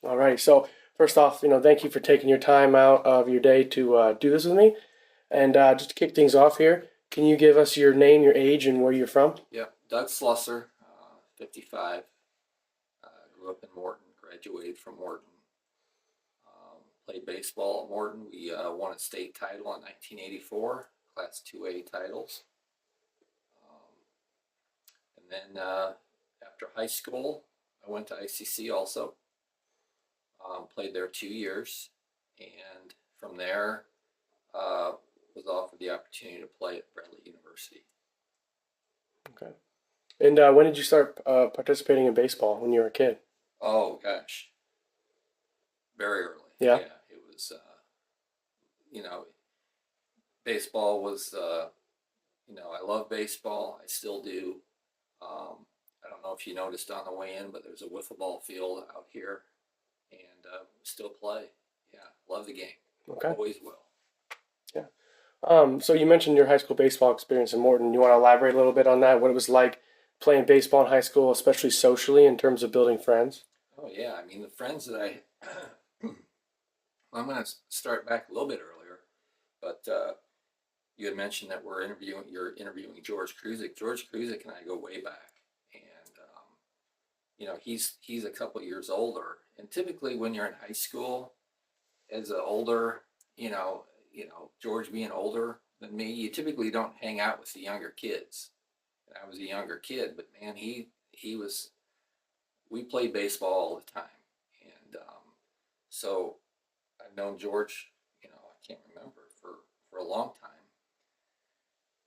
All right. So first off, thank you for taking your time out of your day to do this with me. And just to kick things off here, can you give us your name, your age, and where you're from? Yep, Doug Sluser, 55. Grew up in Morton, graduated from Morton. Played baseball at Morton. We won a state title in 1984, Class 2A titles. Um, and then after high school, I went to ICC also. Played there 2 years, and from there uh, was offered the opportunity to play at Bradley University. Okay. And when did you start participating in baseball when you were a kid? Oh gosh, very early. Yeah. Yeah, it was. You know, baseball was. I love baseball. I still do. I don't know if you noticed on the way in, but there's a wiffle ball field out here, and still play. Yeah, love the game. Okay. Always will. Yeah. So you mentioned your high school baseball experience in Morton. You want to elaborate a little bit on that? What it was like playing baseball in high school, especially socially in terms of building friends? Oh yeah, I mean the friends that I. I'm going to start back a little bit earlier, but you had mentioned that You're interviewing George Kruzik. George Kruzik and I go way back, and he's a couple years older. And typically, when you're in high school, as an older, George being older than me, you typically don't hang out with the younger kids. And I was a younger kid, but man, he was. We played baseball all the time, and so I've known George. I can't remember for a long time.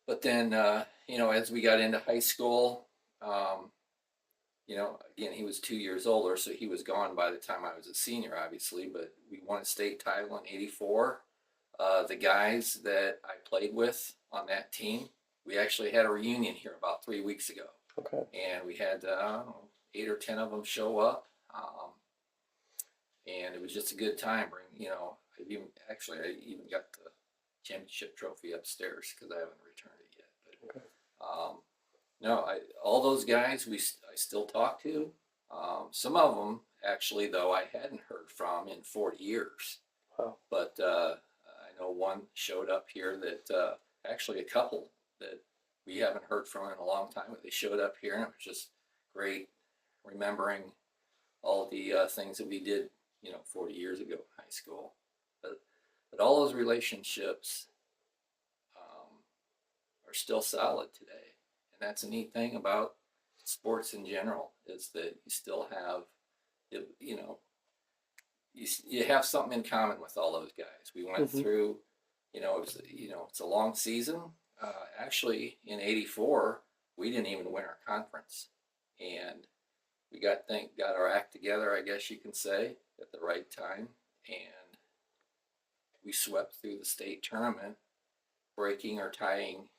But then, as we got into high school, again, he was 2 years older, so he was gone by the time I was a senior, obviously. But we won a state title in '84. The guys that I played with on that team, we actually had a reunion here about 3 weeks ago, Okay. and we had 8 or 10 of them show up, and it was just a good time. I even got the championship trophy upstairs because I haven't returned it yet. Okay. But no, all those guys I still talk to. Some of them actually, though, I hadn't heard from in 40 years. Wow. But I know one showed up here that actually a couple that we haven't heard from in a long time. But they showed up here, and it was just great remembering all the things that we did, 40 years ago in high school. But all those relationships are still solid today, and that's a neat thing about sports in general is that you still have, you know, you have something in common with all those guys. We went Hmm. through, it's a long season. Actually, in '84, we didn't even win our conference, and we got our act together, I guess you can say, at the right time, and we swept through the state tournament, breaking or tying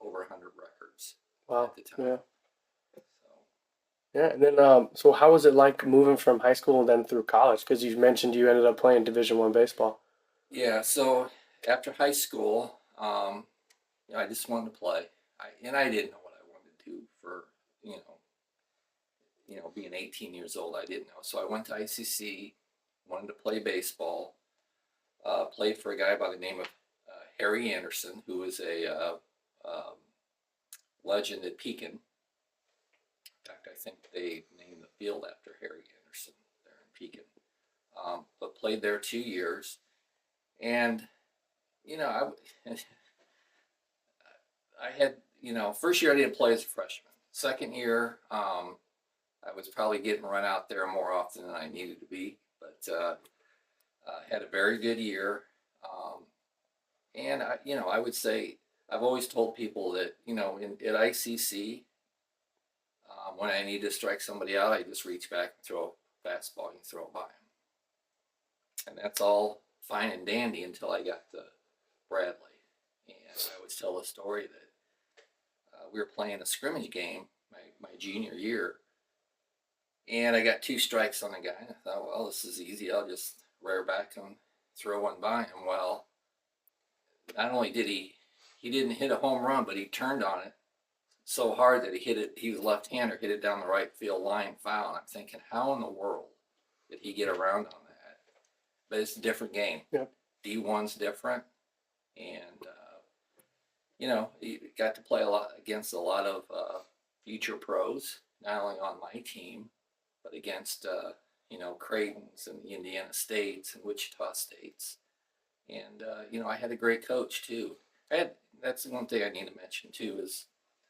over 100 records Wow. at the time. Yeah. So Yeah. And then, so how was it like moving from high school and then through college? Because you mentioned you ended up playing Division I baseball. yeah, so after high school, I just wanted to play. I didn't know what I wanted to do for you know being 18 years old. I didn't know, so I went to ICC, wanted to play baseball. Played for a guy by the name of Harry Anderson, who was a um, legend at Pekin. In fact, I think they named the field after Harry Anderson there in Pekin. But played there 2 years, and I I had first year I didn't play as a freshman. Second year, I was probably getting run out there more often than I needed to be, but had a very good year. And I would say I've always told people that at ICC, when I need to strike somebody out, I just reach back and throw a fastball and throw it by them, and that's all fine and dandy until I got to Bradley. And I always tell the story that we were playing a scrimmage game my junior year, and I got two strikes on the guy. And I thought, well, this is easy. I'll just rear back and throw one by him. Well, not only did he didn't hit a home run, but he turned on it so hard that he hit it. He was left-hander, hit it down the right field line foul. And I'm thinking, how in the world did he get around on that? But it's a different game. Yeah. D1's different, and you got to play a lot against a lot of future pros, not only on my team, but against Creighton's and the Indiana States and Wichita States, and I had a great coach too. That's the one thing I need to mention too is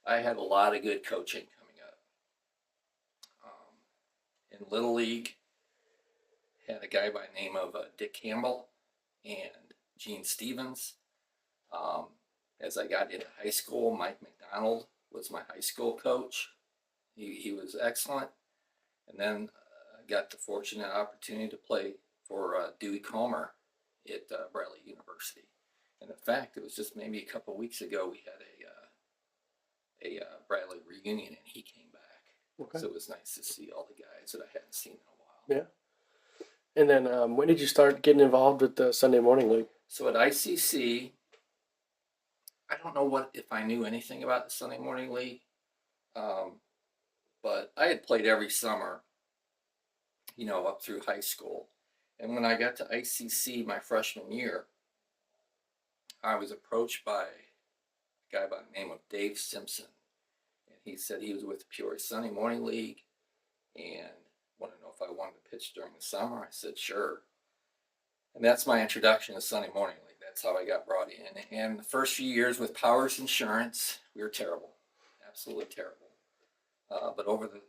I had a lot of good coaching coming up. In Little League, had a guy by the name of Dick Campbell and Gene Stevens. As I got into high school, Mike McDonald was my high school coach. He was excellent. And then I got the fortunate opportunity to play for Dewey Comer at Bradley University. And in fact, it was just maybe a couple of weeks ago we had a Bradley reunion, and he came back. Okay. So it was nice to see all the guys that I hadn't seen in a while. Yeah. And then when did you start getting involved with the Sunday Morning League? So at ICC, I don't know if I knew anything about the Sunday Morning League, but I had played every summer, up through high school. And when I got to ICC my freshman year, I was approached by a guy by the name of Dave Simpson. And he said he was with the Peoria Sunday Morning League and wanted to know if I wanted to pitch during the summer. I said, sure. And that's my introduction to Sunday Morning League. That's how I got brought in. And the first few years with Powers Insurance, we were terrible, absolutely terrible. But over the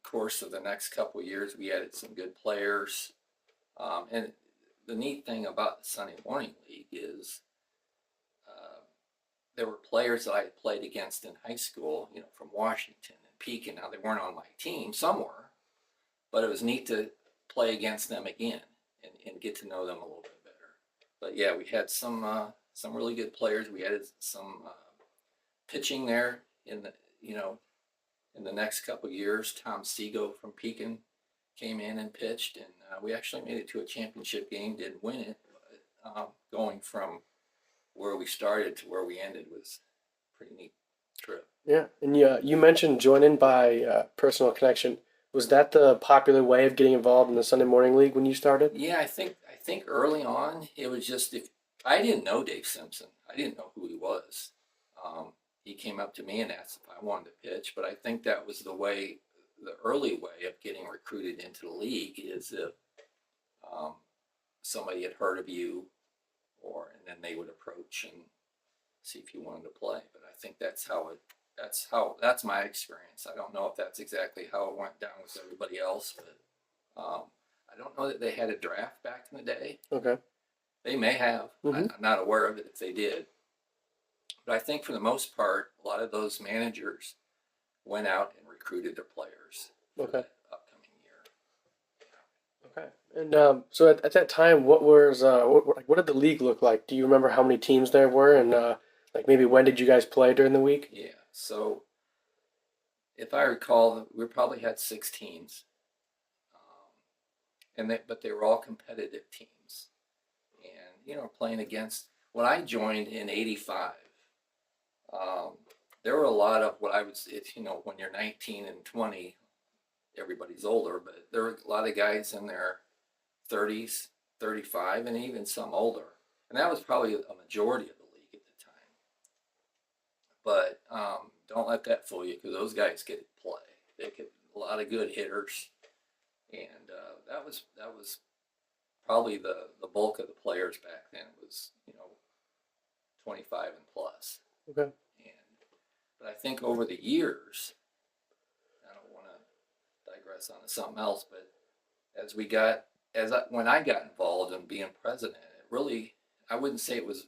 course of the next couple of years, we added some good players. And the neat thing about the Sunday Morning League is there were players that I had played against in high school, from Washington and Pekin. Now, they weren't on my team, some were, but it was neat to play against them again and get to know them a little bit better. But yeah, we had some really good players. We added some pitching there in the next couple of years. Tom Seago from Pekin came in and pitched, and we actually made it to a championship game. Didn't win it, but going from where we started to where we ended was a pretty neat trip. Yeah, and you mentioned joining by personal connection. Was that the popular way of getting involved in the Sunday Morning League when you started? Yeah, I think early on it was just if I didn't know Dave Simpson, I didn't know who he was. He came up to me and asked if I wanted to pitch, but I think that was the early way of getting recruited into the league is if somebody had heard of you, and then they would approach and see if you wanted to play. But I think that's my experience. I don't know if that's exactly how it went down with everybody else, but I don't know that they had a draft back in the day. Okay. They may have. Mm-hmm. I'm not aware of it if they did. But I think for the most part, a lot of those managers went out and recruited their players for the upcoming year. Okay. And so at that time, what did the league look like? Do you remember how many teams there were, and maybe when did you guys play during the week? Yeah. So if I recall, we probably had 6 teams, but they were all competitive teams, and playing against. When I joined in '85, there were a lot of when you're 19 and 20, everybody's older, but there were a lot of guys in their 30s, 35, and even some older. And that was probably a majority of the league at the time. But don't let that fool you, because those guys could play. They could a lot of good hitters, and that was probably the bulk of the players back then. It was 25 and plus. Okay. But I think over the years, I don't want to digress onto something else, but when I got involved in being president, it really, I wouldn't say it was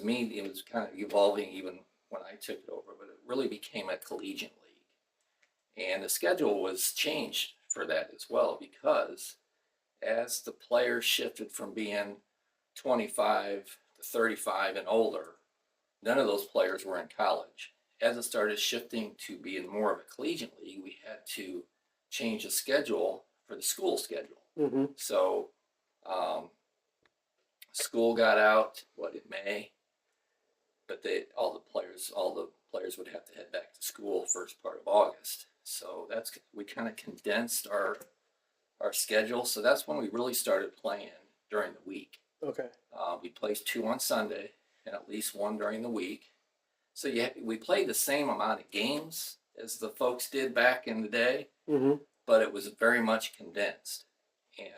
me. It was kind of evolving even when I took it over, but it really became a collegiate league, and the schedule was changed for that as well, because as the players shifted from being 25 to 35 and older, none of those players were in college. As it started shifting to being more of a collegiate league, we had to change the schedule for the school schedule. Mm-hmm. So school got out in May, but all the players would have to head back to school first part of August. So we kind of condensed our our schedule. So that's when we really started playing during the week. Okay. We placed 2 on Sunday and at least 1 during the week. So we played the same amount of games as the folks did back in the day, Mm-hmm. but it was very much condensed. And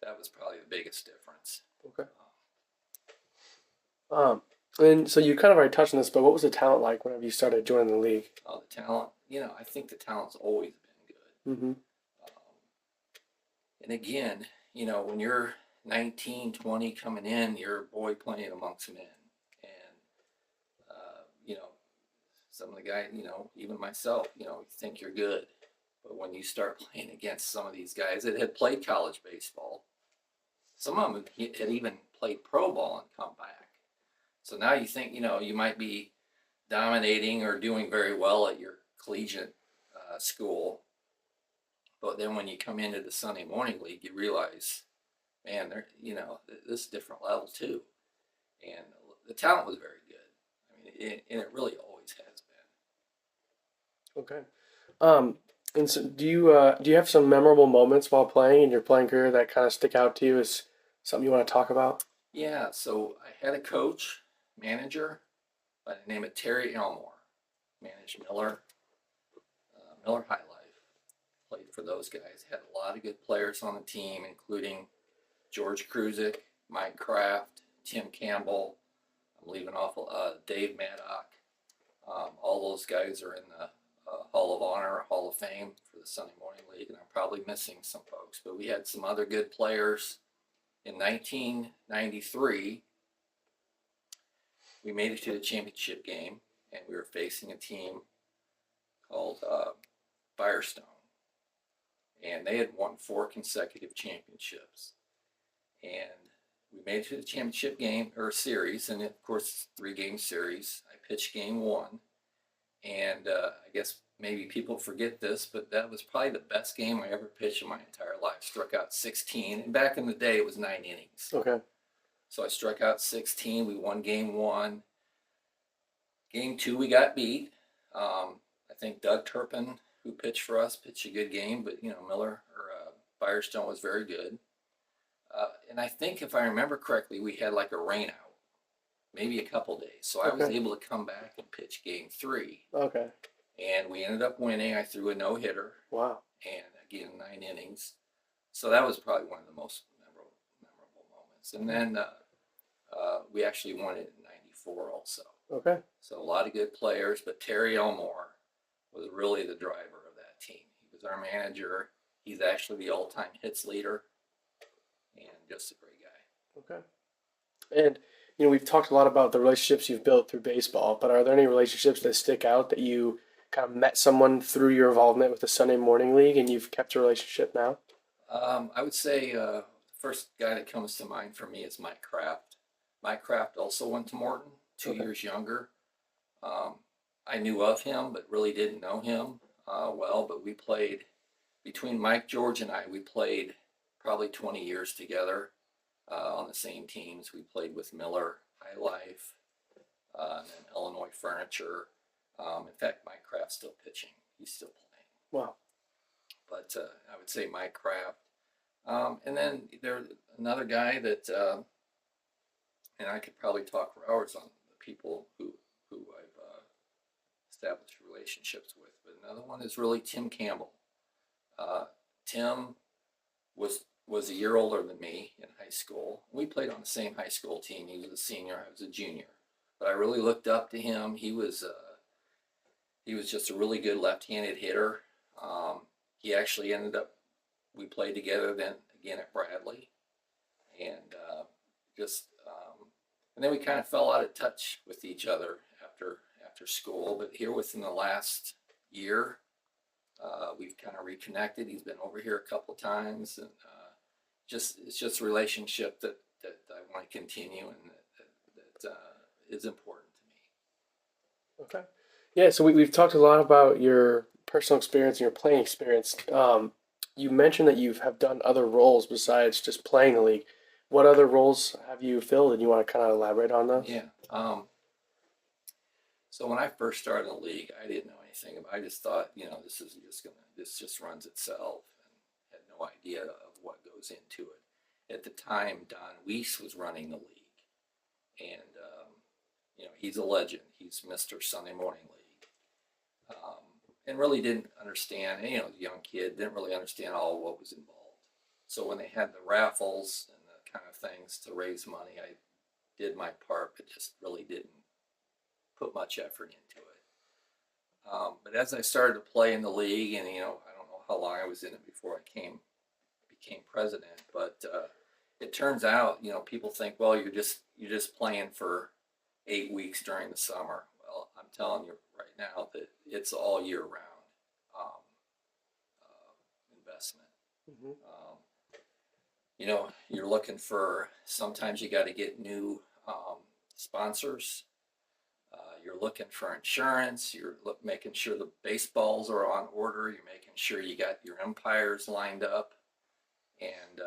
that was probably the biggest difference. Okay. And so you kind of already touched on this, but what was the talent like whenever you started joining the league? The talent, I think the talent's always been good. Mm-hmm. And again, when you're 19, 20 coming in, you're a boy playing amongst men. And, some of the guys, even myself, you think you're good. But when you start playing against some of these guys that had played college baseball, some of them had even played pro ball and come back. So now you think, you might be dominating or doing very well at your collegiate school. But then when you come into the Sunday morning league, you realize, man, this is a different level too. And the talent was very good. I mean, and it really always has been. Okay. And so do you have some memorable moments while playing in your playing career that kind of stick out to you as something you want to talk about? Yeah, so I had a coach, manager, by the name of Terry Elmore. Managed Miller High Life. Played for those guys. Had a lot of good players on the team, including George Kruzik, Mike Kraft, Tim Campbell. I'm leaving off Dave Maddock. All those guys are in the Hall of Honor, Hall of Fame for the Sunday Morning League, and I'm probably missing some folks. But we had some other good players. In 1993, we made it to the championship game, and we were facing a team called Firestone. And they had won 4 consecutive championships. And we made it to the championship game, or series, and of course, 3-game series. I pitched game 1. And I guess maybe people forget this, but that was probably the best game I ever pitched in my entire life. Struck out 16. And back in the day, it was 9 innings. Okay. So I struck out 16. We won game 1. Game 2, we got beat. I think Doug Turpin, who pitched for us, pitched a good game, but Firestone was very good. And I think if I remember correctly, we had like a rain out, maybe a couple days. So I was Okay. able to come back and pitch game 3. Okay. And we ended up winning. I threw a no-hitter. Wow. And again, 9 innings. So that was probably one of the most memorable moments. And then we actually won it in 94 also. Okay. So a lot of good players, but Terry Elmore was really the driver of that team. He was our manager. He's actually the all-time hits leader, and just a great guy. Okay. And we've talked a lot about the relationships you've built through baseball, but are there any relationships that stick out that you kind of met someone through your involvement with the Sunday Morning League and you've kept a relationship now? I would say the first guy that comes to mind for me is Mike Kraft. Mike Kraft also went to Morton, 2 Okay. years younger. I knew of him, but really didn't know him well. But we played, between Mike, George, and I, we played probably 20 years together on the same teams. We played with Miller High Life, and then Illinois Furniture. In fact, Mike Kraft's still pitching. He's still playing. Wow. But I would say Mike Kraft. And then there's another guy that, and I could probably talk for hours on the people who I've established relationships with. But another one is really Tim Campbell. Tim was a year older than me in high school. We played on the same high school team. He was a senior, I was a junior. But I really looked up to him. He was just a really good left-handed hitter. He actually ended up, we played together then again at Bradley, and and then we kind of fell out of touch with each other after school. But here within the last year, we've kind of reconnected. He's been over here a couple of times, and it's just a relationship that I want to continue, and that is important to me. Okay. Yeah, so we've talked a lot about your personal experience and your playing experience. You mentioned that you have done other roles besides just playing the league. What other roles have you filled, and you want to kind of elaborate on those? Yeah. So when I first started in the league, I didn't know anything about. I just thought, this just runs itself, and had no idea of what goes into it. At the time, Don Weiss was running the league, and he's a legend. He's Mr. Sunday Morning League, and really didn't understand. And, the young kid didn't really understand all what was involved. So when they had the raffles and the kind of things to raise money, I did my part, but just really didn't put much effort into it. But as I started to play in the league, and I don't know how long I was in it before I became president, but it turns out, people think, well, you're just playing for 8 weeks during the summer. Well, I'm telling you right now that it's all year round investment. Mm-hmm. You're looking for, sometimes you got to get new sponsors. You're looking for insurance. You're making sure the baseballs are on order. You're making sure you got your umpires lined up. And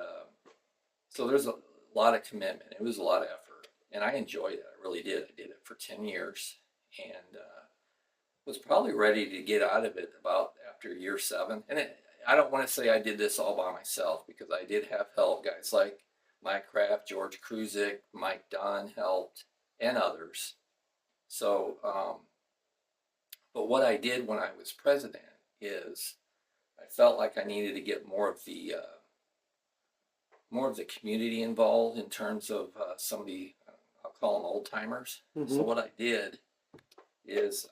so there's a lot of commitment. It was a lot of effort. And I enjoyed it. I really did. I did it for 10 years. And was probably ready to get out of it about after year 7. And I don't want to say I did this all by myself, because I did have help. Guys like Mike Kraft, George Kruzik, Mike Dunn helped, and others. So, but what I did when I was president is I felt like I needed to get more of the community involved in terms of some of the, I'll call them old timers. Mm-hmm. So what I did is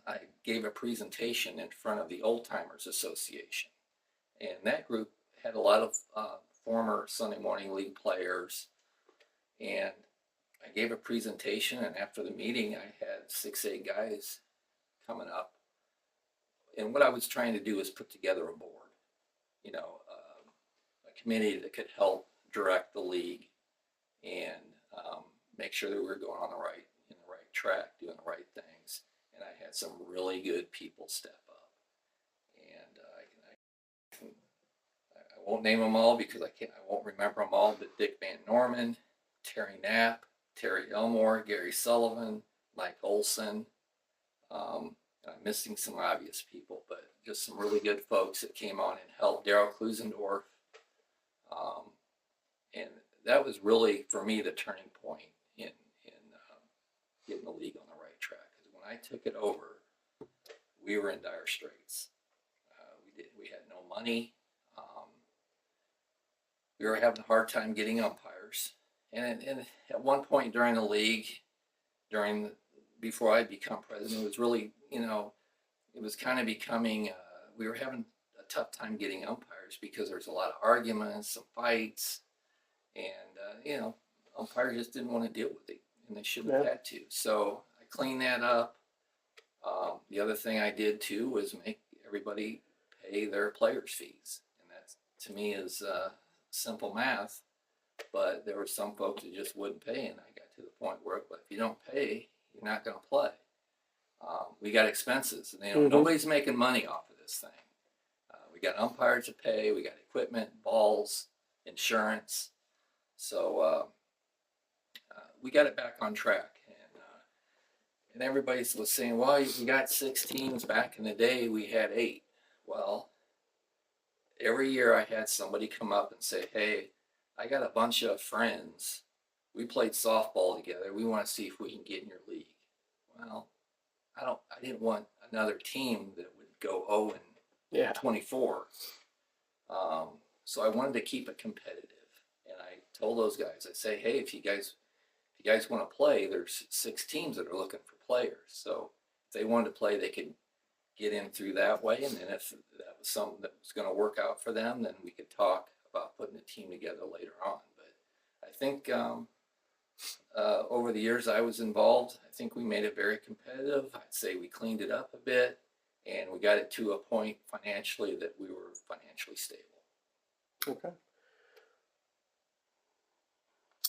I gave a presentation in front of the Old Timers Association, and that group had a lot of former Sunday Morning League players, and I gave a presentation, and after the meeting I had 6-8 guys coming up, and what I was trying to do is put together a board, a committee that could help direct the league and make sure that we were going on the right track, doing the right things. And I had some really good people step up, and I won't name them all because I won't remember them all. But Dick Van Norman, Terry Knapp, Terry Elmore, Gary Sullivan, Mike Olson. And I'm missing some obvious people, but just some really good folks that came on and helped. Daryl Klusendorf, and that was really for me the turning point in getting the league on the right track. Because when I took it over, we were in dire straits. We had no money. We were having a hard time getting umpires, and at one point during the league, before I become president, it was really, it was kind of becoming. We were having a tough time getting umpires because there's a lot of arguments, some fights, and umpires just didn't want to deal with it, and they shouldn't have had to. So I cleaned that up. The other thing I did too was make everybody pay their players' fees, and that to me is simple math. But there were some folks that just wouldn't pay, and I got to the point where, if you don't pay, you're not going to play. We got expenses, and Mm-hmm. nobody's making money off of this thing. We got umpires to pay, we got equipment, balls, insurance. So we got it back on track, and everybody was saying, well, you got 6 teams. Back in the day we had 8. Well, every year I had somebody come up and say, hey, I got a bunch of friends, we played softball together, we want to see if we can get in your league. Well, I didn't want another team that would go 0-24. So I wanted to keep it competitive, and I told those guys, I say, hey, if you guys want to play, there's 6 teams that are looking for players. So if they wanted to play, they could get in through that way, and then if that was something that was going to work out for them, then we could talk about putting a team together later on. But I think over the years I was involved, I think we made it very competitive. I'd say we cleaned it up a bit, and we got it to a point financially that we were financially stable. Okay.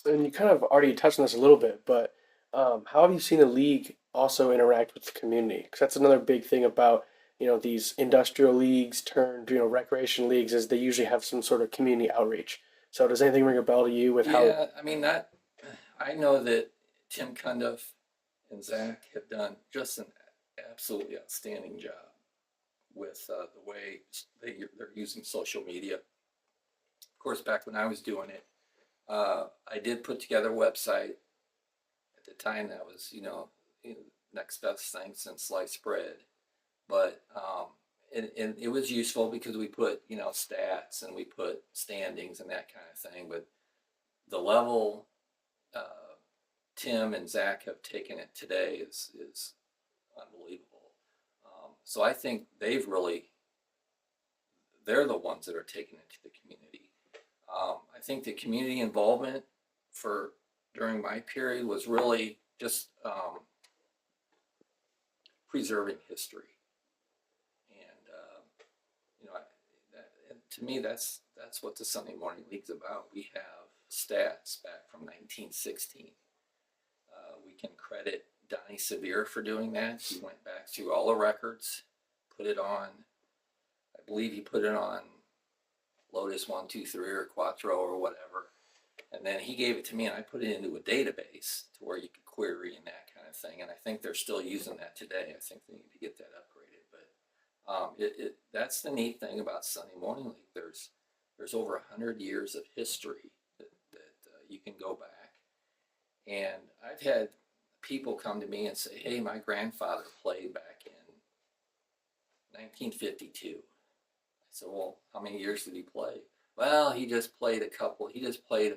And you kind of already touched on this a little bit, but how have you seen the league also interact with the community? Because that's another big thing about these industrial leagues turned recreation leagues, is they usually have some sort of community outreach. So does anything ring a bell to you with how? Yeah, I mean, I know that Tim Cundiff and Zach have done just an absolutely outstanding job with the way they're using social media. Of course, back when I was doing it, I did put together a website. At the time, that was, next best thing since sliced bread. But and it was useful because we put, stats and we put standings and that kind of thing. But the level Tim and Zach have taken it today is unbelievable. So I think they're the ones that are taking it to the community. I think the community involvement during my period was really just preserving history, and and to me that's what the Sunday Morning League's about. We have stats back from 1916. We can credit Donnie Severe for doing that. He went back through all the records, put it on. I believe he put it on Lotus 1, 2, 3 or Quattro or whatever. And then he gave it to me and I put it into a database to where you could query and that kind of thing. And I think they're still using that today. I think they need to get that upgraded. But that's the neat thing about Sunday Morning League. There's over 100 years of history that you can go back. And I've had people come to me and say, hey, my grandfather played back in 1952. I said, well, how many years did he play? Well, he just played a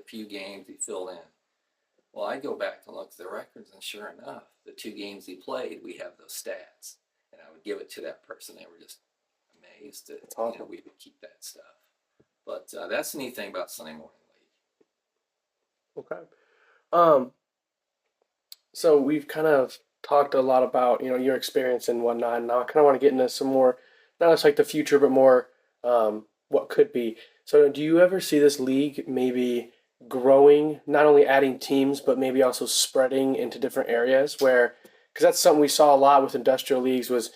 few games, he filled in. Well, I go back and look at the records, and sure enough, the 2 games he played, we have those stats. And I would give it to that person. They were just amazed that awesome. we would keep that stuff. But that's the neat thing about Sunday Morning League. Okay. So we've kind of talked a lot about, your experience and whatnot. Now I kind of want to get into some more, not just like the future, but more what could be. So do you ever see this league maybe growing, not only adding teams, but maybe also spreading into different areas where, because that's something we saw a lot with industrial leagues was,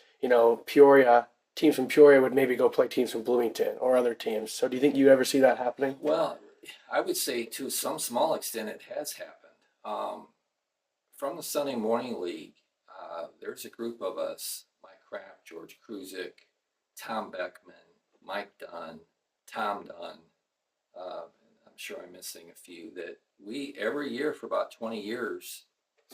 Peoria, teams from Peoria would maybe go play teams from Bloomington or other teams. So do you think you ever see that happening? Well, I would say to some small extent it has happened. From the Sunday Morning League, there's a group of us, Mike Kraft, George Kruzik, Tom Beckman, Mike Dunn, Tom Dunn, I'm sure I'm missing a few, that we, every year for about 20 years,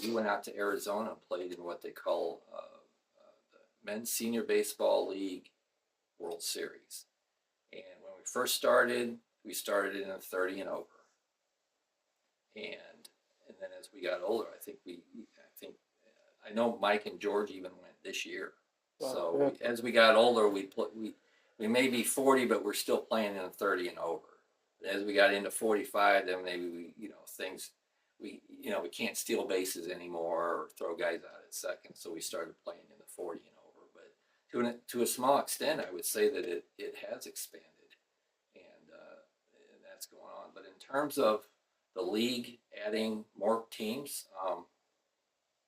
we went out to Arizona and played in what they call the Men's Senior Baseball League World Series. And when we first started, we started in a 30 and over. And then as we got older, I know Mike and George even went this year. Wow, So yeah. as we got older, we may be 40, but we're still playing in a 30 and over. And as we got into 45, then maybe we can't steal bases anymore or throw guys out at second. So we started playing in the 40 and over. But to a small extent, I would say that it has expanded, and that's going on. But in terms of the league adding more teams,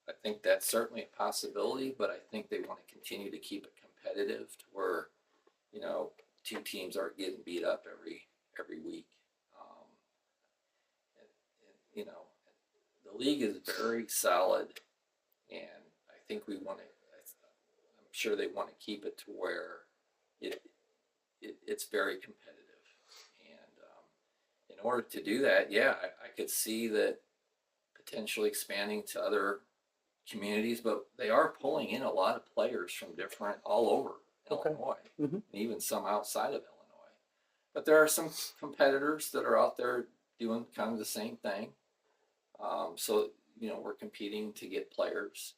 I think that's certainly a possibility, but I think they want to continue to keep it competitive to where, 2 teams aren't getting beat up every week. The league is very solid, and I think I'm sure they want to keep it to where it's very competitive. And in order to do that, yeah, I could see that potentially expanding to other communities, but they are pulling in a lot of players from all over Illinois, Mm-hmm. and even some outside of Illinois. But there are some competitors that are out there doing kind of the same thing. So we're competing to get players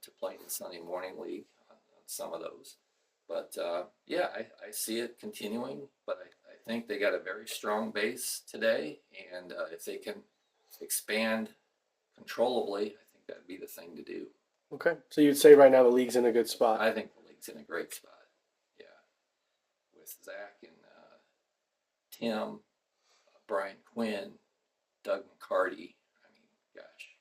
to play in the Sunday Morning League on some of those. But yeah, I see it continuing. But I think they got a very strong base today, and if they can expand controllably, I think that'd be the thing to do. Okay. So you'd say right now the league's in a good spot. I think the league's in a great spot. Yeah, with Zach and Tim, Brian Quinn, Doug McCarty. I mean, gosh,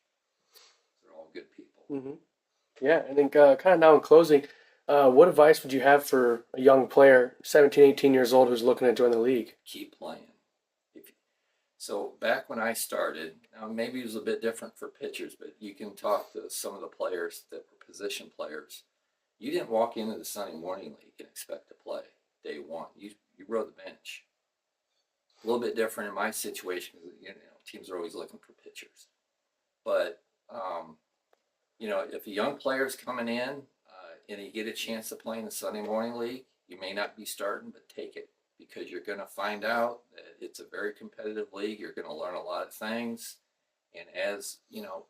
they're all good people. Mm-hmm. Yeah, I think kind of now in closing, what advice would you have for a young player, 17, 18 years old, who's looking to join the league? Keep playing. So back when I started, now maybe it was a bit different for pitchers, but you can talk to some of the players that were position players. You didn't walk into the Sunday morning league and expect to play day one. You rode the bench. A little bit different in my situation. You know, teams are always looking for pitchers, but you know, if a young player's coming in and you get a chance to play in the Sunday morning league, you may not be starting, but take it because you're going to find out that it's a very competitive league. You're going to learn a lot of things, and as you know,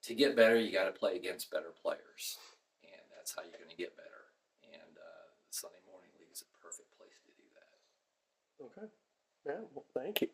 to get better, you got to play against better players, and that's how you're going to get better. And the Sunday morning league is a perfect place to do that. Okay. Yeah. Well, thank you.